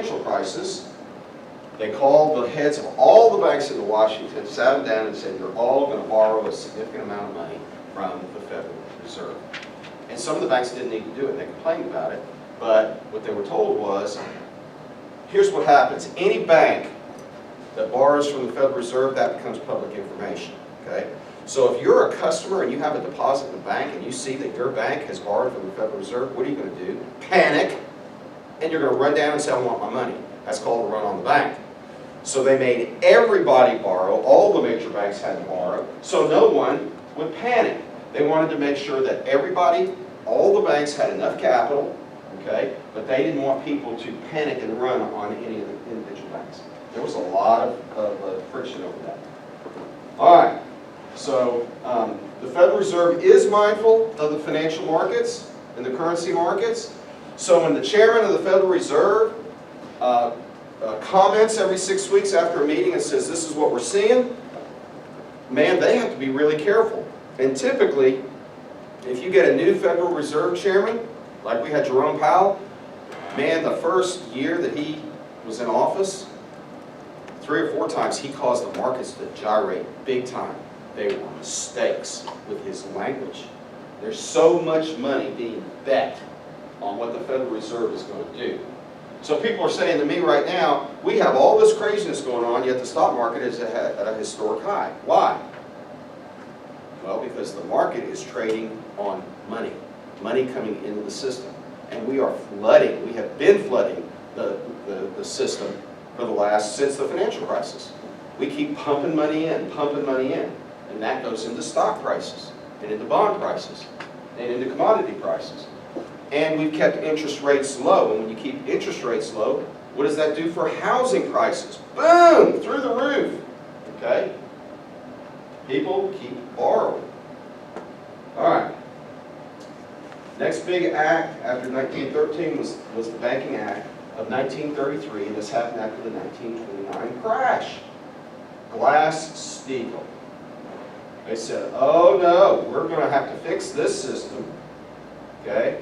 financial crisis, they called the heads of all the banks in Washington, sat them down and said, you're all going to borrow a significant amount of money from the Federal Reserve. And some of the banks didn't need to do it, they complained about it, but what they were told was, here's what happens. Any bank that borrows from the Federal Reserve, that becomes public information, okay? So if you're a customer and you have a deposit in the bank and you see that your bank has borrowed from the Federal Reserve, what are you going to do? Panic, and you're going to run down and say, I want my money. That's called a run on the bank. So they made everybody borrow, all the major banks had to borrow, so no one would panic. They wanted to make sure that everybody, all the banks had enough capital, okay, but they didn't want people to panic and run on any of the individual banks. There was a lot of friction over that. All right, so the Federal Reserve is mindful of the financial markets and the currency markets. So when the chairman of the Federal Reserve comments every 6 weeks after a meeting and says, this is what we're seeing, man, they have to be really careful. And typically, if you get a new Federal Reserve chairman, like we had Jerome Powell, man, the first year that he was in office, 3 or 4 times he caused the markets to gyrate big time. They were mistakes with his language. There's so much money being bet on what the Federal Reserve is going to do. So people are saying to me right now, we have all this craziness going on, yet the stock market is at a historic high. Why? Well, because the market is trading on money coming into the system. And we are flooding, we have been flooding the system for the last, since the financial crisis. We keep pumping money in, and that goes into stock prices, and into bond prices, and into commodity prices. And we've kept interest rates low, and when you keep interest rates low, what does that do for housing prices? Boom! Through the roof, okay? People keep borrowing. All right. Next big act after 1913 was the Banking Act of 1933, and this happened after the 1929 crash. Glass-Steagall. They said, oh no, we're going to have to fix this system, okay?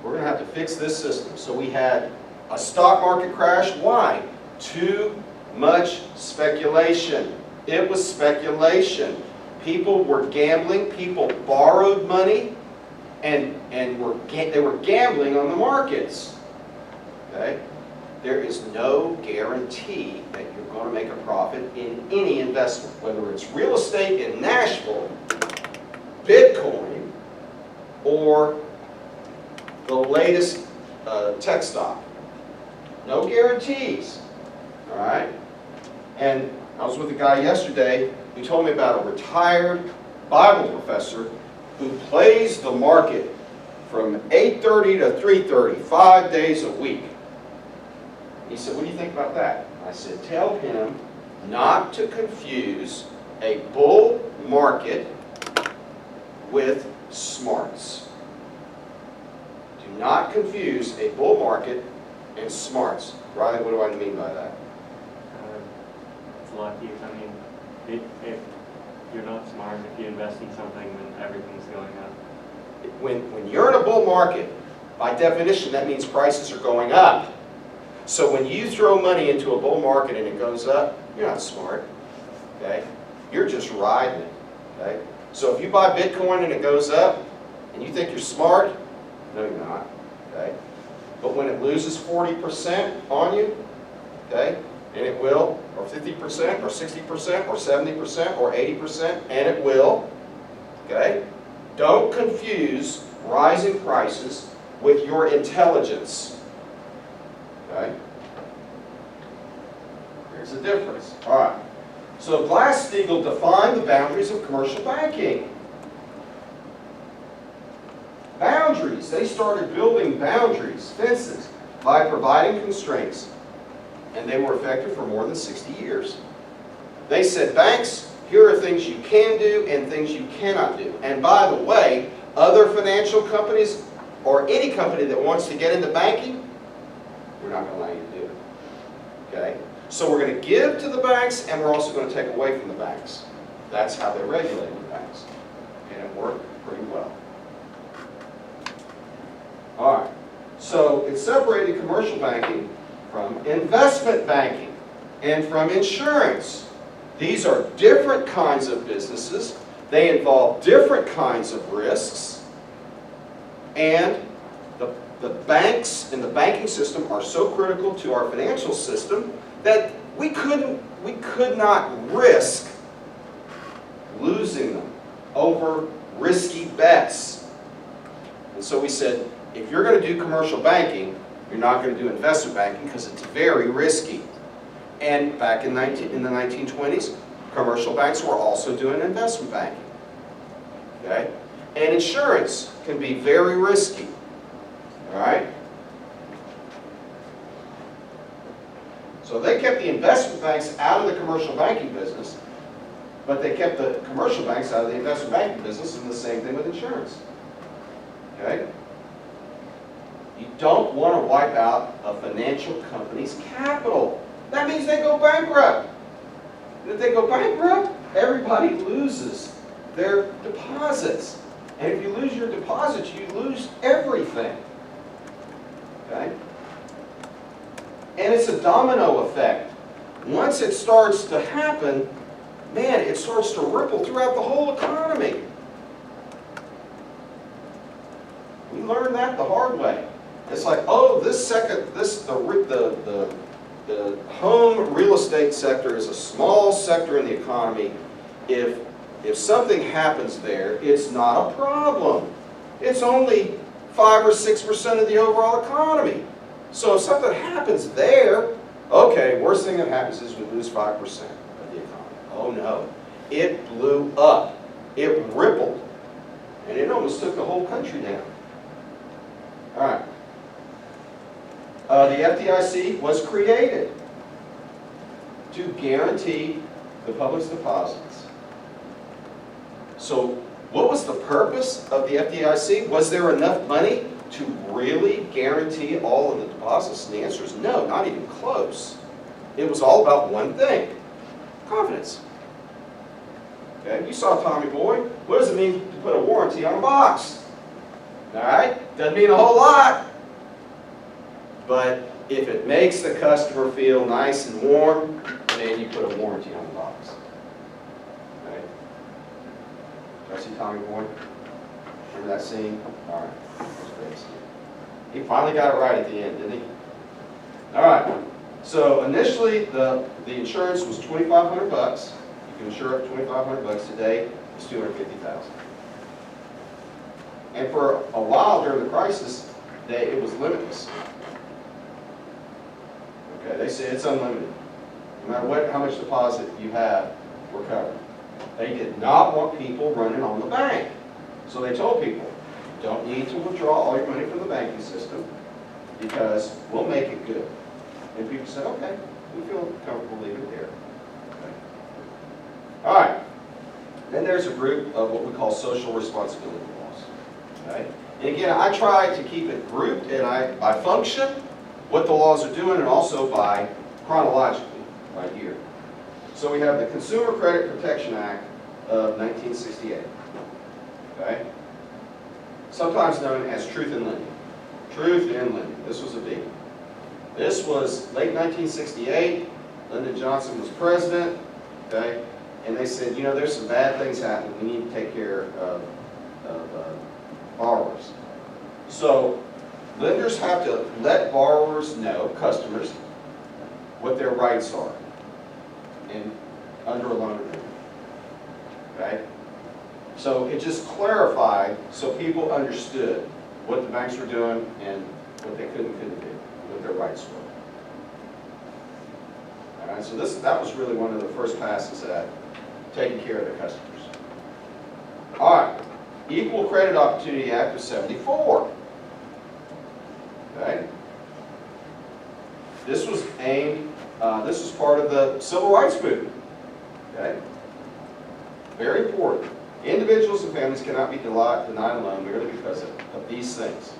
We're going to have to fix this system. So we had a stock market crash. Why? Too much speculation. It was speculation. People were gambling. People borrowed money, and they were gambling on the markets. Okay? There is no guarantee that you're going to make a profit in any investment, whether it's real estate in Nashville, Bitcoin, or the latest tech stock. No guarantees. All right? And I was with a guy yesterday who told me about a retired Bible professor who plays the market from 8:30 to 3:30, 5 days a week. He said, what do you think about that? I said, tell him not to confuse a bull market with smarts. Do not confuse a bull market and smarts. Riley, what do I mean by that? It's lucky. I mean, if you're not smart, if you invest in something, then everything's going up. When you're in a bull market, by definition, that means prices are going up. So when you throw money into a bull market and it goes up, you're not smart, okay? You're just riding it, okay? So if you buy Bitcoin and it goes up, and you think you're smart, no you're not, okay? But when it loses 40% on you, okay, and it will, or 50%, or 60%, or 70%, or 80%, and it will, okay? Don't confuse rising prices with your intelligence. Okay? There's a difference. All right. So Glass-Steagall defined the boundaries of commercial banking. Boundaries. They started building boundaries, fences, by providing constraints. And they were effective for more than 60 years. They said, banks, here are things you can do and things you cannot do. And by the way, other financial companies or any company that wants to get into banking, we're not going to allow you to do it. Okay? So we're going to give to the banks, and we're also going to take away from the banks. That's how they regulate the banks. And it worked pretty well. All right. So So it separated commercial banking from investment banking and from insurance. These are different kinds of businesses. They involve different kinds of risks. And the banks and the banking system are so critical to our financial system that we could not risk losing them over risky bets. And so we said, if you're going to do commercial banking, you're not going to do investment banking because it's very risky. And back in the 1920s, commercial banks were also doing investment banking. Okay? And insurance can be very risky. All right? So they kept the investment banks out of the commercial banking business, but they kept the commercial banks out of the investment banking business, and the same thing with insurance. Okay? You don't want to wipe out a financial company's capital. That means they go bankrupt. And if they go bankrupt, everybody loses their deposits. And if you lose your deposits, you lose everything. Okay? And it's a domino effect. Once it starts to happen, man, it starts to ripple throughout the whole economy. We learned that the hard way. It's like, oh, the home real estate sector is a small sector in the economy. If something happens there, it's not a problem. It's only 5 or 6% of the overall economy. So if something happens there, okay, worst thing that happens is we lose 5% of the economy. Oh no, it blew up. It rippled. And it almost took the whole country down. All right. The FDIC was created to guarantee the public's deposits. So what was the purpose of the FDIC? Was there enough money to really guarantee all of the deposits? And the answer is no, not even close. It was all about one thing: confidence. Okay, you saw Tommy Boy. What does it mean to put a warranty on a box? All right, doesn't mean a whole lot. But if it makes the customer feel nice and warm, then you put a warranty on the box. Okay? Did I see Tommy Boy? Remember that scene? All right. That was a great scene. He finally got it right at the end, didn't he? All right. So initially, the insurance was $2,500. You can insure up to $2,500. Today, it's $250,000. And for a while during the crisis, it was limitless. Okay, they say it's unlimited. No matter how much deposit you have, we're covered. They did not want people running on the bank. So they told people, you don't need to withdraw all your money from the banking system because we'll make it good. And people said, okay, we feel comfortable leaving it there. Okay. All right. Then there's a group of what we call social responsibility laws. Okay? And again, I try to keep it grouped and by function, what the laws are doing, and also by chronologically, by year. So we have the Consumer Credit Protection Act of 1968. Okay? Sometimes known as Truth in Lending. Truth in Lending. This was a biggie. This was late 1968. Lyndon Johnson was president. Okay? And they said, you know, there's some bad things happening. We need to take care of borrowers. So lenders have to let borrowers know, customers, what their rights are under a loan agreement. Okay? So it just clarified so people understood what the banks were doing and what they couldn't do, what their rights were. All right, so that was really one of the first passes at taking care of the customers. All right, Equal Credit Opportunity Act of 74. Okay? This was this was part of the Civil Rights Movement. Okay? Very important. Individuals and families cannot be denied a loan merely because of these things.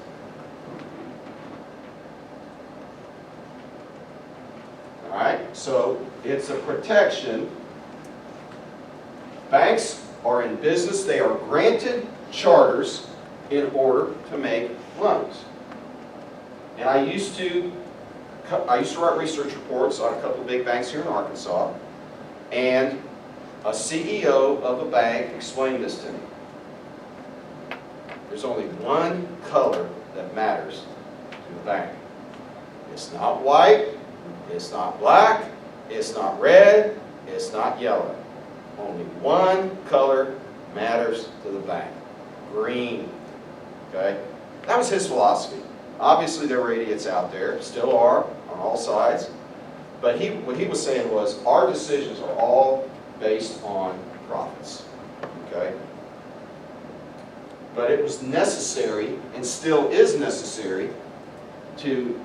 All right? So it's a protection. Banks are in business. They are granted charters in order to make loans. And I used to write research reports on a couple of big banks here in Arkansas, and a CEO of a bank explained this to me. There's only one color that matters to the bank. It's not white, it's not black, it's not red, it's not yellow. Only one color matters to the bank: green. Okay? That was his philosophy. Obviously there were idiots out there, still are, on all sides. But what he was saying was, our decisions are all based on profits. Okay? But it was necessary, and still is necessary, to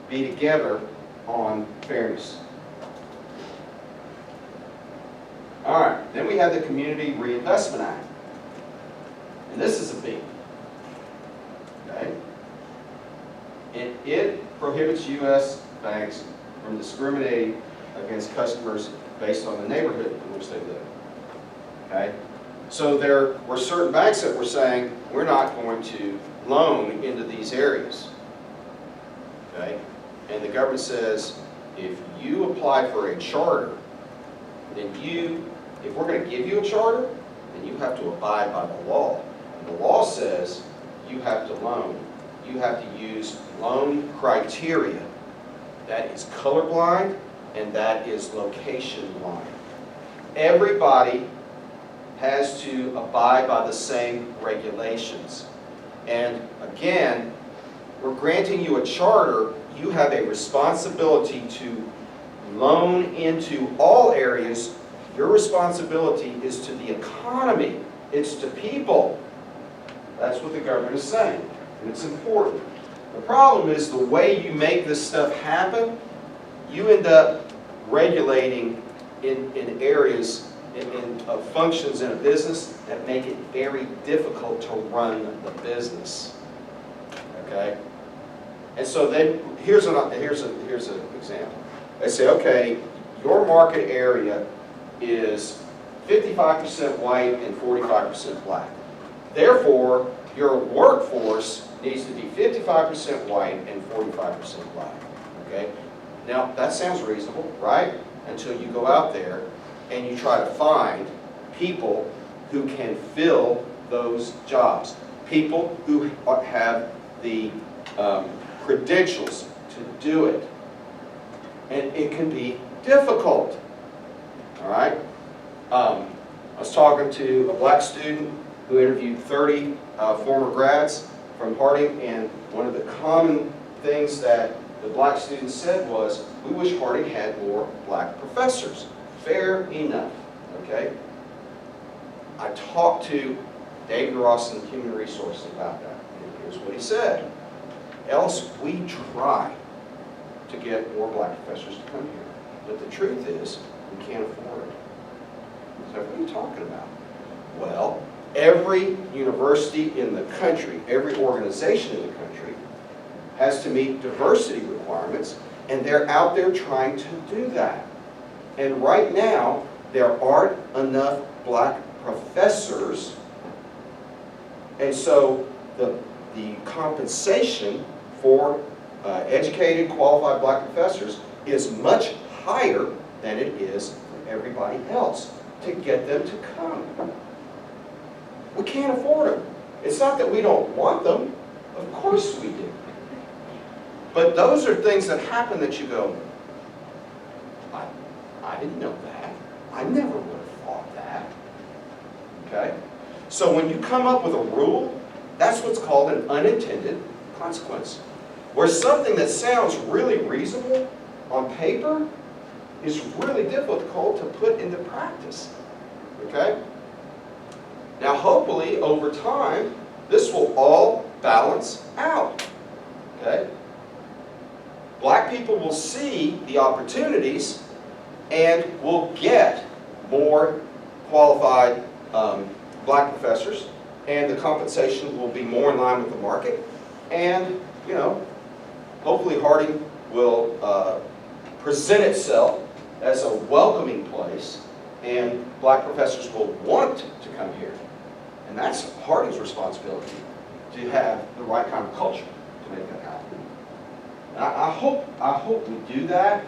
be together on fairness. All right, then we have the Community Reinvestment Act. And this is a big one. Okay? And it prohibits U.S. banks from discriminating against customers based on the neighborhood in which they live. Okay? So there were certain banks that were saying, we're not going to loan into these areas. Okay? And the government says, if you apply for a charter, then if we're going to give you a charter, then you have to abide by the law. And the law says you have to loan. You have to use loan criteria. That is colorblind, and that is location blind. Everybody has to abide by the same regulations. And again, we're granting you a charter. You have a responsibility to loan into all areas. Your responsibility is to the economy. It's to people. That's what the government is saying, and it's important. The problem is the way you make this stuff happen, you end up regulating in areas of functions in a business that make it very difficult to run the business. Okay? And so then here's an example. They say, okay, your market area is 55% white and 45% black. Therefore, your workforce needs to be 55% white and 45% black. Okay? Now, that sounds reasonable, right? Until you go out there and you try to find people who can fill those jobs. People who have the credentials to do it. And it can be difficult. All right? I was talking to a black student who interviewed 30 former grads from Harding, and one of the common things that the black students said was, we wish Harding had more black professors. Fair enough, okay? I talked to David Ross in Human Resources about that, and here's what he said. Else, we try to get more black professors to come here, but the truth is, we can't afford it. So what are you talking about? Well, every university in the country, every organization in the country has to meet diversity requirements, and they're out there trying to do that. And right now, there aren't enough black professors, and so the compensation for educated, qualified black professors is much higher than it is for everybody else to get them to come. We can't afford them. It's not that we don't want them. Of course we do. But those are things that happen that you go, I didn't know that. I never would have thought that. Okay? So when you come up with a rule, that's what's called an unintended consequence. Where something that sounds really reasonable on paper is really difficult to put into practice. Okay? Now hopefully over time, this will all balance out. Okay? Black people will see the opportunities and will get more qualified black professors, and the compensation will be more in line with the market, and hopefully Harding will present itself as a welcoming place, and black professors will want to come here. And that's Harding's responsibility, to have the right kind of culture. make that happen. And I hope we do that.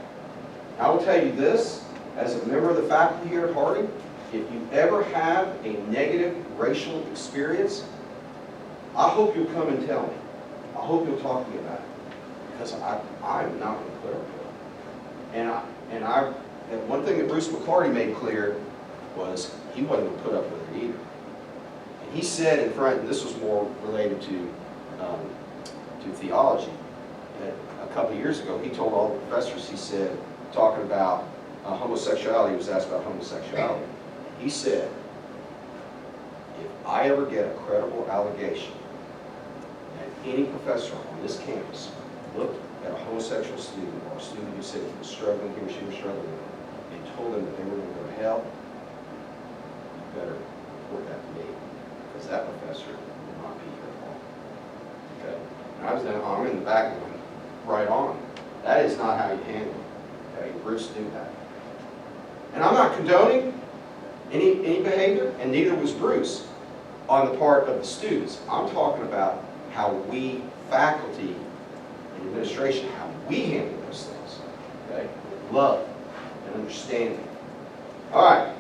I will tell you this, as a member of the faculty here at Harding, if you ever have a negative racial experience, I hope you'll come and tell me. I hope you'll talk to me about it, because I'm not going to put up with it. And one thing that Bruce McCarty made clear was he wasn't going to put up with it either. And he said in front, and this was more related to theology, that a couple of years ago he told all the professors, he said, talking about homosexuality, he was asked about homosexuality. He said, if I ever get a credible allegation that any professor on this campus looked at a homosexual student or a student who said he was struggling, he or she was struggling, and told them that they were going to go to hell, you better report that to me, because that professor will not be here at all. Okay? And I was down, I'm in the back going, right on. That is not how you handle it. Okay? Bruce knew that. And I'm not condoning any behavior, and neither was Bruce on the part of the students. I'm talking about how we, faculty and administration, how we handle those things, okay? With love and understanding. All right.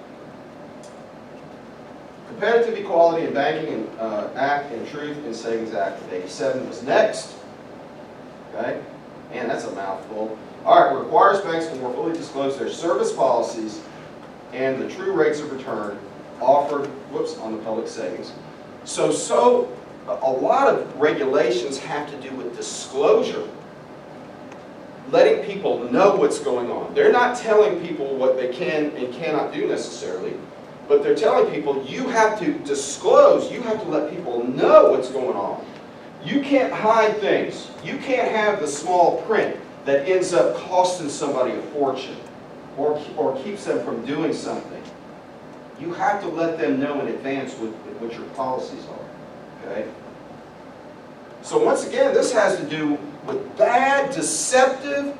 Competitive Equality in Banking Act and Truth in Savings Act of '87 was next. Okay? Man, that's a mouthful. All right, requires banks to more fully disclose their service policies and the true rates of return offered, on the public savings. So a lot of regulations have to do with disclosure, letting people know what's going on. They're not telling people what they can and cannot do necessarily, but they're telling people you have to disclose, you have to let people know what's going on. You can't hide things. You can't have the small print that ends up costing somebody a fortune or keeps them from doing something. You have to let them know in advance what your policies are, okay? So once again, this has to do with bad, deceptive,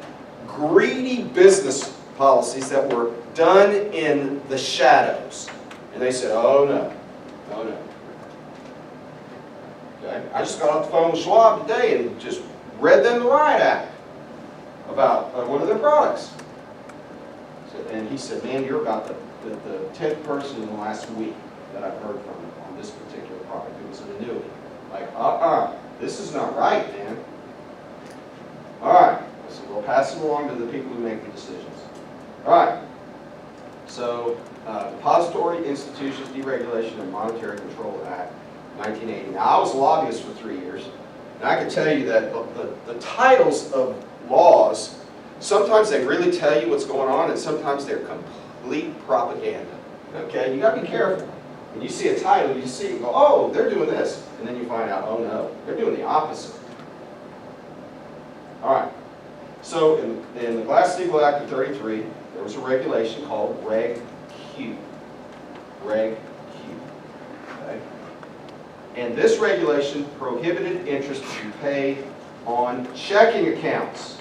greedy business policies that were done in the shadows. And they said, oh no, oh no. Okay? I just got off the phone with Schwab today and just read them the riot act about one of their products. And he said, man, you're about the 10th person in the last week that I've heard from on this particular product. It was an annuity. Like, this is not right, man. All right, so we'll pass it along to the people who make the decisions. All right, so Depository Institutions Deregulation and Monetary Control Act, 1980. Now, I was a lobbyist for 3 years, and I can tell you that the titles of laws, sometimes they really tell you what's going on, and sometimes they're complete propaganda. Okay, you got to be careful. When you see a title, you see, go, oh, they're doing this, and then you find out, oh no, they're doing the opposite. All right. So in the Glass-Steagall Act of '33, there was a regulation called Reg Q. Reg Q. Okay. And this regulation prohibited interest to be paid on checking accounts.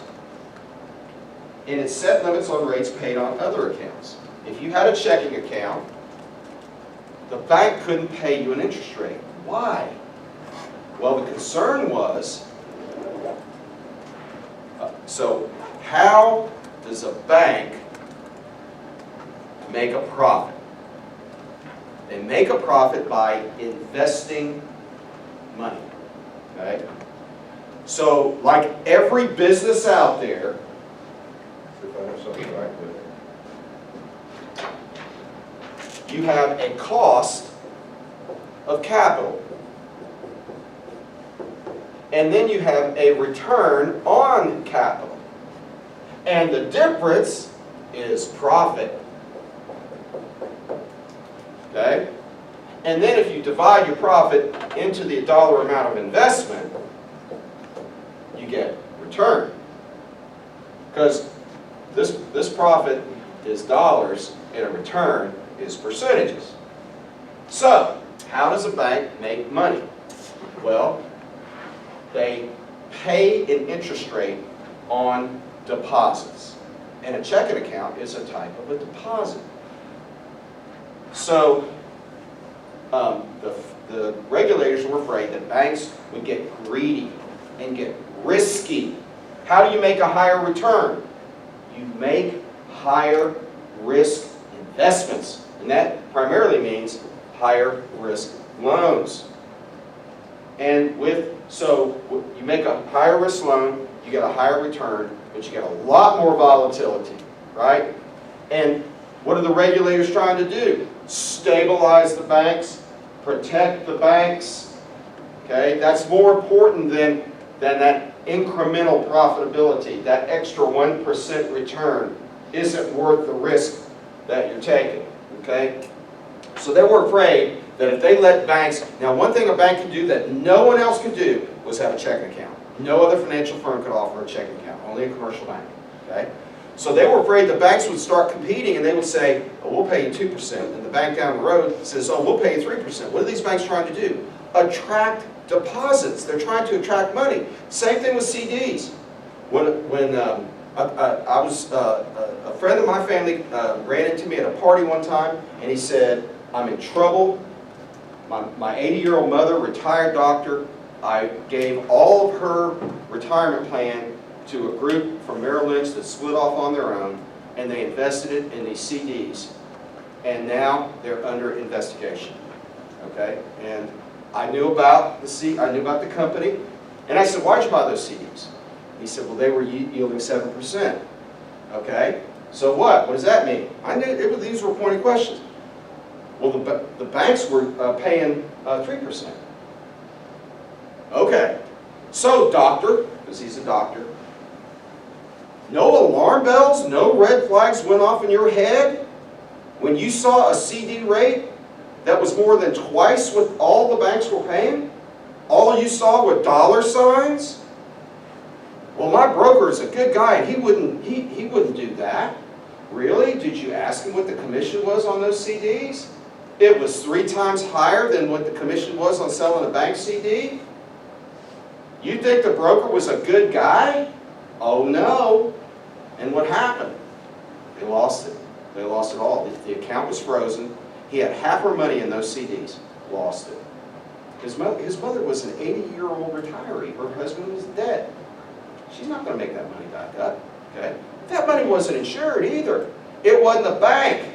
And it set limits on rates paid on other accounts. If you had a checking account, the bank couldn't pay you an interest rate. Why? Well, the concern was, so how does a bank make a profit? They make a profit by investing money, okay? So, like every business out there, if I have something to write with, you have a cost of capital. And then you have a return on capital. And the difference is profit. Okay? And then if you divide your profit into the dollar amount of investment, you get return. Because this profit is dollars and a return is percentages. So, how does a bank make money? Well, they pay an interest rate on deposits. And a checking account is a type of a deposit. So, the regulators were afraid that banks would get greedy and get risky. How do you make a higher return? You make higher risk investments. And that primarily means higher risk loans. And so you make a higher risk loan, you get a higher return, but you get a lot more volatility, right? And what are the regulators trying to do? Stabilize the banks, protect the banks. Okay, that's more important than that incremental profitability. That extra 1% return isn't worth the risk that you're taking. Okay, so they were afraid that if they let banks, now one thing a bank could do that no one else could do was have a checking account. No other financial firm could offer a checking account, only a commercial bank. Okay, so they were afraid the banks would start competing and they would say, oh, we'll pay you 2%, and the bank down the road says, oh, we'll pay you 3%. What are these banks trying to do? Attract deposits. They're trying to attract money. Same thing with CDs. When I was, a friend of my family ran into me at a party one time, and he said, I'm in trouble. My 80-year-old mother, retired doctor, I gave all of her retirement plan to a group from Merrill Lynch that split off on their own, and they invested it in these CDs. And now they're under investigation. Okay? And I knew about the company, and I said, why'd you buy those CDs? He said, well, they were yielding 7%. Okay? So what? What does that mean? I knew these were pointed questions. Well, the banks were paying 3%. Okay. So, doctor, because he's a doctor, no alarm bells, no red flags went off in your head when you saw a CD rate that was more than twice what all the banks were paying? All you saw were dollar signs? Well, my broker is a good guy, and he wouldn't do that. Really? Did you ask him what the commission was on those CDs? It was 3 times higher than what the commission was on selling a bank CD? You think the broker was a good guy? Oh no. And what happened? They lost it. They lost it all. The account was frozen. He had half her money in those CDs. Lost it. His mother was an 80-year-old retiree. Her husband was dead. She's not going to make that money back up. Okay? That money wasn't insured either. It wasn't a bank.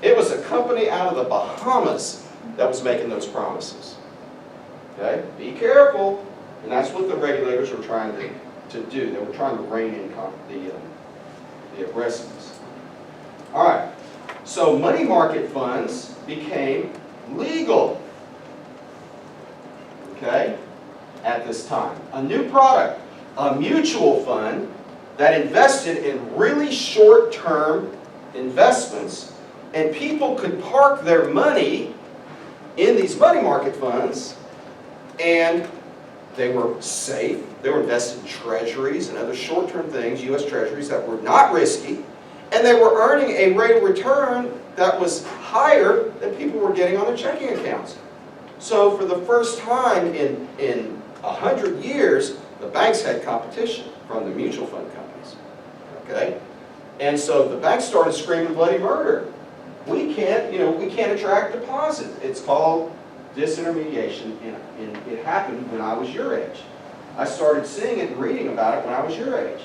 It was a company out of the Bahamas that was making those promises. Okay? Be careful. And that's what the regulators were trying to do. They were trying to rein in the aggressiveness. All right. So money market funds became legal. Okay? At this time. A new product. A mutual fund that invested in really short-term investments, and people could park their money in these money market funds, and they were safe. They were invested in treasuries and other short-term things, U.S. treasuries, that were not risky, and they were earning a rate of return that was higher than people were getting on their checking accounts. So for the first time in 100 years, the banks had competition from the mutual fund companies. Okay? And so the banks started screaming bloody murder. We can't attract deposits. It's called disintermediation, and it happened when I was your age. I started seeing it and reading about it when I was your age.